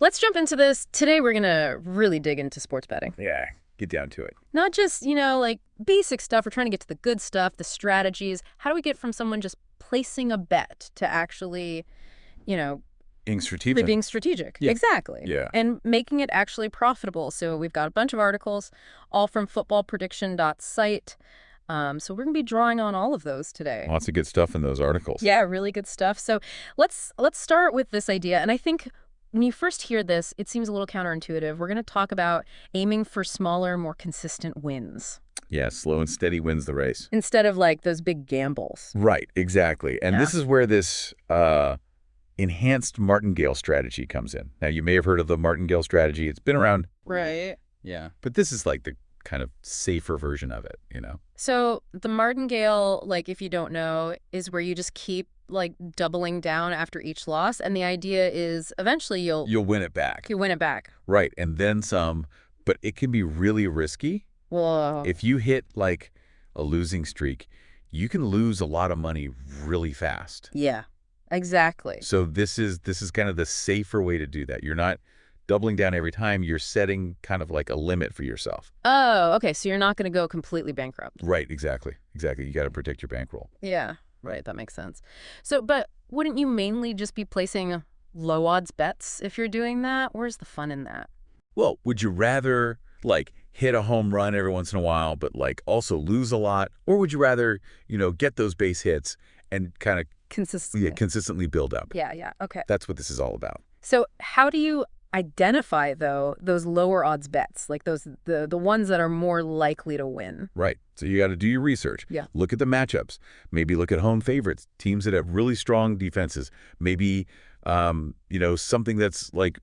Let's jump into this. Today we're going to really dig into sports betting. Yeah, get down to it. Not just, like basic stuff. We're trying to get to the good stuff, the strategies. How do we get from someone just placing a bet to actually, Being strategic. being strategic? Yeah. Exactly. Yeah. And making it actually profitable. So we've got a bunch of articles, all from footballprediction.site. So we're going to be drawing on all of those today. Lots of good stuff in those articles. Yeah, really good stuff. So let's start with this idea. And I think when you first hear this, it seems a little counterintuitive. We're going to talk about aiming for smaller, more consistent wins Yeah, slow and steady wins the race. instead of like those big gambles. Right, exactly. And this is where this enhanced martingale strategy comes in. Now, you may have heard of the martingale strategy. It's been around. Right. Yeah. But this is like the kind of safer version of it, So the martingale, like if you don't know, is where you just keep like doubling down after each loss. And the idea is eventually you'll win it back. win it back. Right, and then some. But it can be really risky. Whoa. If you hit like a losing streak, you can lose a lot of money really fast. Yeah, exactly. So this is kind of the safer way to do that. You're not doubling down every time. You're setting kind of like a limit for yourself. Oh, okay. So you're not going to go completely bankrupt. Right, exactly. You got to protect your bankroll. Yeah, right. That makes sense. So, but wouldn't you mainly just be placing low odds bets if you're doing that? Where's the fun in that? Well, would you rather like hit a home run every once in a while, but like also lose a lot? Or would you rather, get those base hits and kind of consistently build up? Yeah. Okay. That's what this is all about. So how do you identify, though, those lower odds bets, like those the ones that are more likely to win? Right. So you got to do your research. Yeah. Look at the matchups. Maybe look at home favorites, teams that have really strong defenses. Maybe, something that's like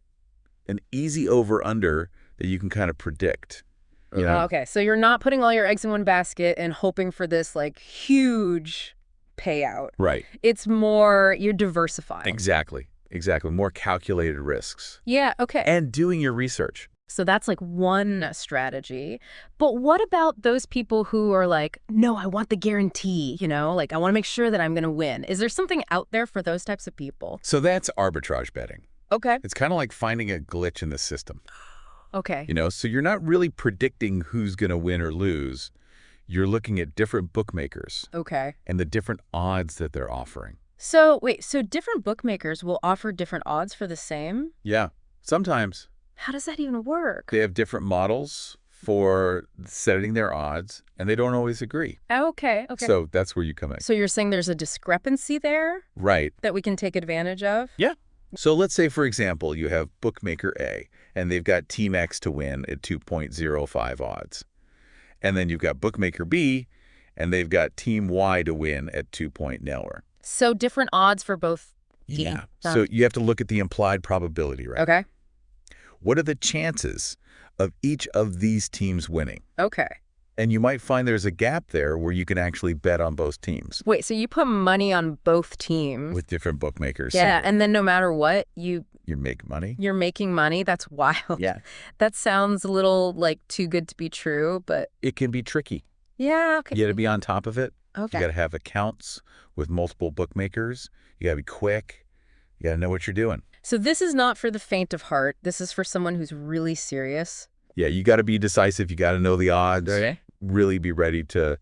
an easy over-under that you can kind of predict. Okay. So you're not putting all your eggs in one basket and hoping for this like huge payout. Right. It's more you're diversifying. Exactly. More calculated risks. Yeah. Okay. And doing your research. So that's like one strategy. But what about those people who are like, no, I want the guarantee, like I want to make sure that I'm going to win. Is there something out there for those types of people? So that's arbitrage betting. Okay. It's kind of like finding a glitch in the system. Okay. So you're not really predicting who's going to win or lose. You're looking at different bookmakers. Okay. And the different odds that they're offering. So wait, so different bookmakers will offer different odds for the same? Yeah, sometimes. How does that even work? They have different models for setting their odds, and they don't always agree. Okay. So that's where you come in. So you're saying there's a discrepancy there Right. that we can take advantage of? Yeah. So let's say, for example, you have bookmaker A, and they've got Team X to win at 2.05 odds. And then you've got bookmaker B, and they've got Team Y to win at 2.0. So different odds for both teams. Yeah. So you have to look at the implied probability, right? Okay. What are the chances of each of these teams winning? Okay. And you might find there's a gap there where you can actually bet on both teams. Wait, so you put money on both teams? With different bookmakers. Yeah, and then no matter what, You make money? you're making money? That's wild. Yeah. That sounds a little like too good to be true, but It can be tricky. yeah, okay. You got to be on top of it. Okay. You got to have accounts with multiple bookmakers. You got to be quick. You got to know what you're doing. So this is not for the faint of heart. This is for someone who's really serious. Yeah, you got to be decisive. You got to know the odds. Okay. Really be ready to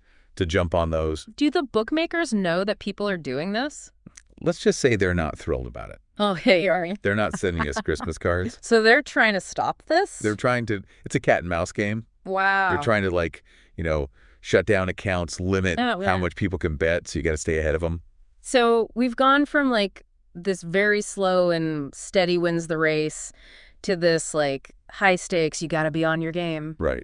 jump on those. Do the bookmakers know that people are doing this? Let's just say they're not thrilled about it. Oh, hey, are you? They're not sending us Christmas cards. So they're trying to stop this? They're trying to, it's a cat and mouse game. Wow. They're trying to shut down accounts, limit Oh, yeah. how much people can bet. So you got to stay ahead of them. So we've gone from like this very slow and steady wins the race to this like high stakes, you got to be on your game. Right.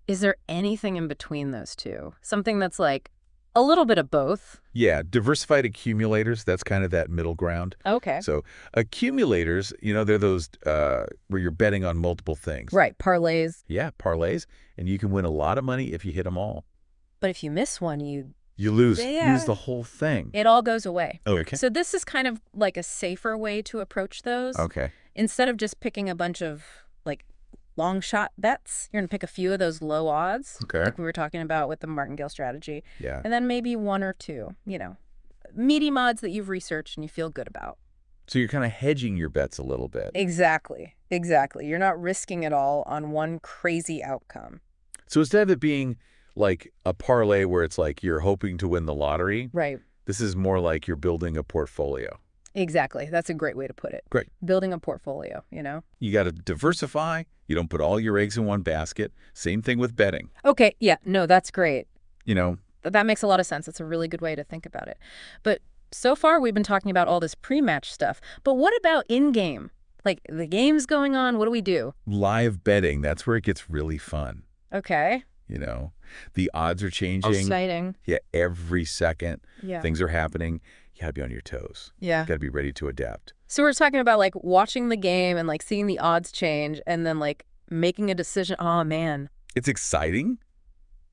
Is there anything in between those two? Something that's like a little bit of both? Yeah, diversified accumulators, that's kind of that middle ground. Okay. So accumulators, they're those where you're betting on multiple things. Right, parlays. Yeah, parlays. And you can win a lot of money if you hit them all. But if you miss one, you lose Yeah. the whole thing. it all goes away. Oh, okay. So this is kind of like a safer way to approach those. Okay. Instead of just picking a bunch of like long shot bets, you're going to pick a few of those low odds. Okay. Like we were talking about with the martingale strategy. Yeah. And then maybe one or two, medium odds that you've researched and you feel good about. So you're kind of hedging your bets a little bit. Exactly. Exactly. You're not risking it all on one crazy outcome. So instead of it being like a parlay where it's like you're hoping to win the lottery, Right. this is more like you're building a portfolio. Exactly. That's a great way to put it. Great. Building a portfolio, you know? You got to diversify. You don't put all your eggs in one basket. Same thing with betting. Okay. Yeah. No, that's great. You know, That makes a lot of sense. It's a really good way to think about it. But so far, we've been talking about all this pre-match stuff. But what about in-game? Like, the game's going on. What do we do? live betting, that's where it gets really fun. Okay. You know, the odds are changing. Exciting. Yeah, every second Yeah. things are happening. You got to be on your toes. Yeah. You got to be ready to adapt. So we're talking about, like, watching the game and, like, seeing the odds change and then, like, making a decision. Oh, man. It's exciting,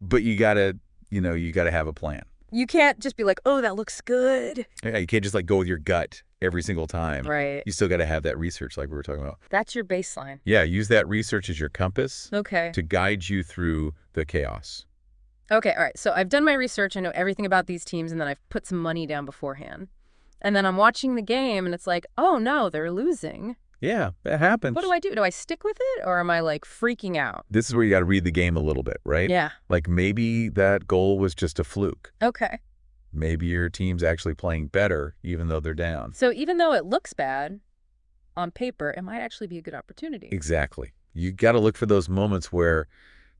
but you got to, you got to have a plan. You can't just be like, oh, that looks good. Yeah, you can't just like go with your gut every single time. Right. You still got to have that research like we were talking about. That's your baseline. Yeah, use that research as your compass Okay. to guide you through the chaos. Okay, all right. So I've done my research. I know everything about these teams, and then I've put some money down beforehand. And then I'm watching the game, and it's like, oh, no, they're losing. Yeah, that happens. What do I do? Do I stick with it, or am I, like, freaking out? This is where you got to read the game a little bit, right? Yeah. Like maybe that goal was just a fluke. Okay. Maybe your team's actually playing better even though they're down. So even though it looks bad on paper, it might actually be a good opportunity. Exactly. You got to look for those moments where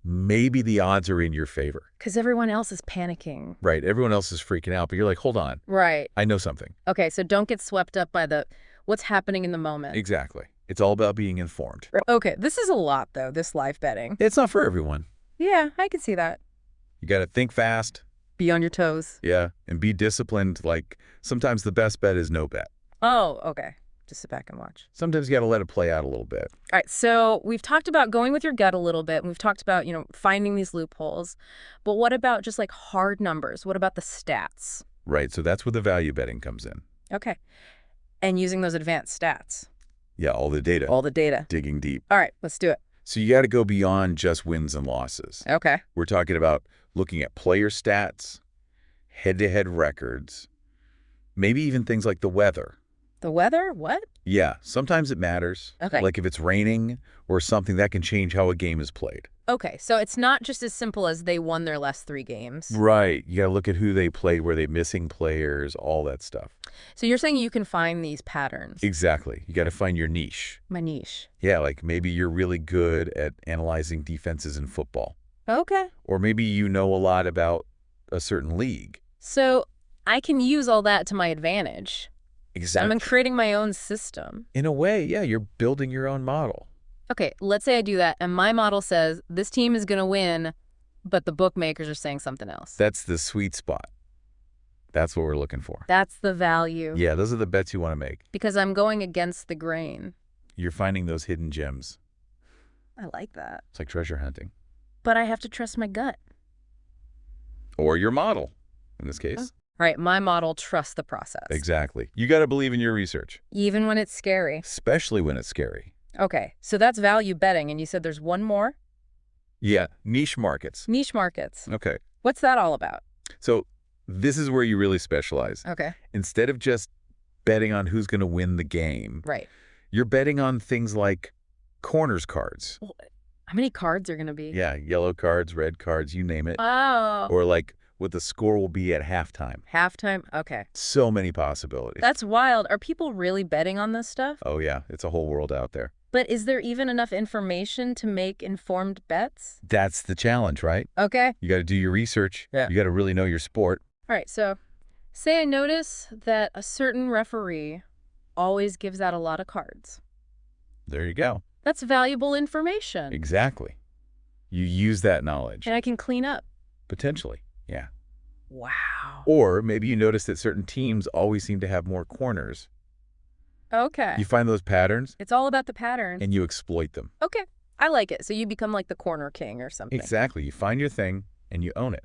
maybe the odds are in your favor. Because everyone else is panicking. Right. Everyone else is freaking out, but you're like, hold on, Right. I know something. Okay, so don't get swept up by what's happening in the moment. Exactly. It's all about being informed. Okay, this is a lot, though, this live betting. It's not for everyone. Yeah, I can see that. You got to think fast. Be on your toes. Yeah. And be disciplined. Like sometimes the best bet is no bet. Oh, okay. Just sit back and watch. Sometimes you got to let it play out a little bit. All right, so we've talked about going with your gut a little bit, and we've talked about, finding these loopholes. But what about just like hard numbers? What about the stats? Right. So that's where the value betting comes in. Okay. And using those advanced stats. Yeah. All the data. All the data. Digging deep. All right, let's do it. So you got to go beyond just wins and losses. Okay. We're talking about looking at player stats, head-to-head records, maybe even things like the weather. The weather? What? Yeah, sometimes it matters. Okay. Like if it's raining or something, that can change how a game is played. Okay, so it's not just as simple as they won their last 3 games. Right. You got to look at who they played, were they missing players, all that stuff. So you're saying you can find these patterns. Exactly. You got to find your niche. My niche. Yeah, like maybe you're really good at analyzing defenses in football. Okay. Or maybe you know a lot about a certain league. So I can use all that to my advantage. Exactly. I'm creating my own system. In a way, yeah, you're building your own model. Okay, let's say I do that, and my model says this team is going to win, but the bookmakers are saying something else. That's the sweet spot. That's what we're looking for. That's the value. Yeah, those are the bets you want to make. Because I'm going against the grain. You're finding those hidden gems. I like that. It's like treasure hunting. But I have to trust my gut. Or your model, in this case. All right, my model trusts the process. Exactly. You got to believe in your research. Even when it's scary. Especially when it's scary. Okay, so that's value betting, and you said there's one more? Yeah, niche markets. Niche markets. Okay. What's that all about? So this is where you really specialize. Okay. Instead of just betting on who's going to win the game, Right. you're betting on things like corners cards. How many cards are going to be? Yeah, yellow cards, red cards, you name it. Oh. Or like what the score will be at halftime. Halftime? Okay. So many possibilities. That's wild. Are people really betting on this stuff? Oh, yeah. It's a whole world out there. But is there even enough information to make informed bets? That's the challenge, right? Okay. You got to do your research. Yeah. You got to really know your sport. All right, so say I notice that a certain referee always gives out a lot of cards. There you go. That's valuable information. Exactly. You use that knowledge. And I can clean up. Potentially. Yeah. Wow. Or maybe you notice that certain teams always seem to have more corners. Okay. You find those patterns It's all about the pattern. and you exploit them. Okay. I like it. So you become like the corner king or something. Exactly. You find your thing and you own it.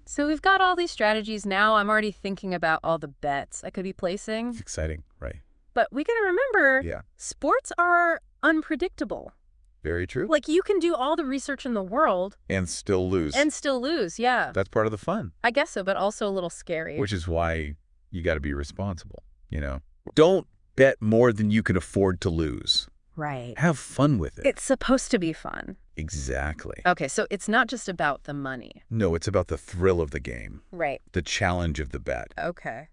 So we've got all these strategies now. I'm already thinking about all the bets I could be placing. It's exciting, right? But we got to remember, Yeah. sports are unpredictable. Very true. Like, you can do all the research in the world And still lose. and still lose. Yeah. That's part of the fun, I guess so, but also a little scary. which is why you got to be responsible, you know? Don't bet more than you can afford to lose. Right. Have fun with it. It's supposed to be fun. Exactly. Okay, so it's not just about the money. No, it's about the thrill of the game, Right. the challenge of the bet, Okay.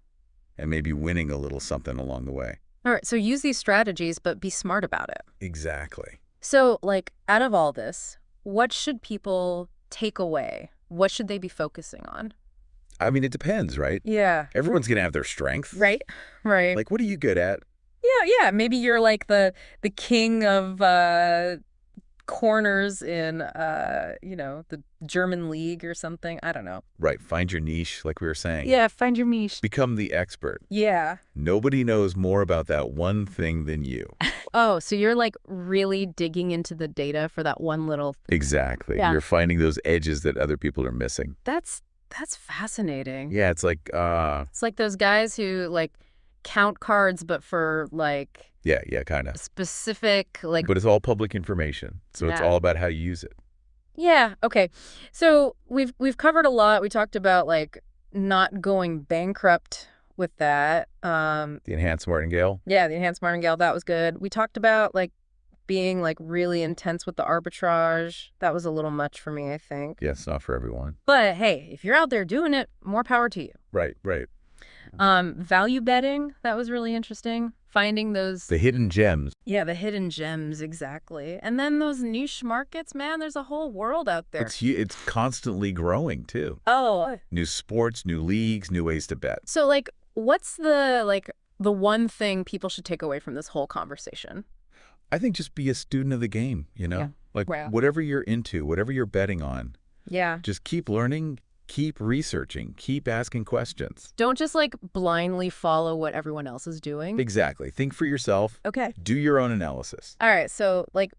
and maybe winning a little something along the way. All right, so use these strategies, but be smart about it. Exactly. So, like, out of all this, what should people take away? What should they be focusing on? I mean, it depends, right? Yeah. Everyone's going to have their strengths. Right. Right. Like, what are you good at? Yeah. Maybe you're like the king of corners in the German league or something. I don't know. Right. Find your niche, like we were saying. Yeah, find your niche. Become the expert. Yeah. Nobody knows more about that one thing than you. Oh, so you're like really digging into the data for that one little. Exactly. Yeah. You're finding those edges that other people are missing. That's fascinating. Yeah, it's like, It's like those guys who like count cards, but for like yeah, kind of. specific like. But it's all public information, so it's Yeah. all about how you use it. Yeah. Okay. So we've covered a lot. We talked about like not going bankrupt with that. The enhanced martingale. Yeah, the enhanced martingale, that was good. We talked about like being like really intense with the arbitrage. That was a little much for me, I think. Yeah, it's not for everyone. But hey, if you're out there doing it, more power to you. Right. Value betting, that was really interesting. Finding those, The hidden gems. yeah, the hidden gems, exactly. And then those niche markets, man, there's a whole world out there. It's constantly growing, too. Oh, New sports, new leagues, new ways to bet. so like, what's the one thing people should take away from this whole conversation? I think just be a student of the game, Yeah. Like Wow. whatever you're into, whatever you're betting on, Yeah. just keep learning, keep researching, keep asking questions. Don't just like blindly follow what everyone else is doing. Exactly. Think for yourself. Okay. Do your own analysis. All right. So like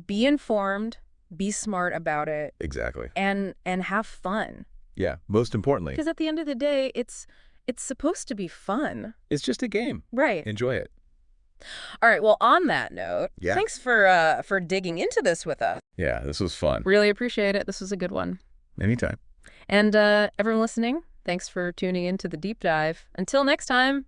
be informed, be smart about it, Exactly. and have fun. Yeah. Most importantly, Because at the end of the day, it's supposed to be fun. it's just a game. Right. Enjoy it. All right. Well, on that note, Yeah. thanks for digging into this with us. Yeah, this was fun. Really appreciate it. This was a good one. Anytime. And everyone listening, thanks for tuning into the deep dive. Until next time.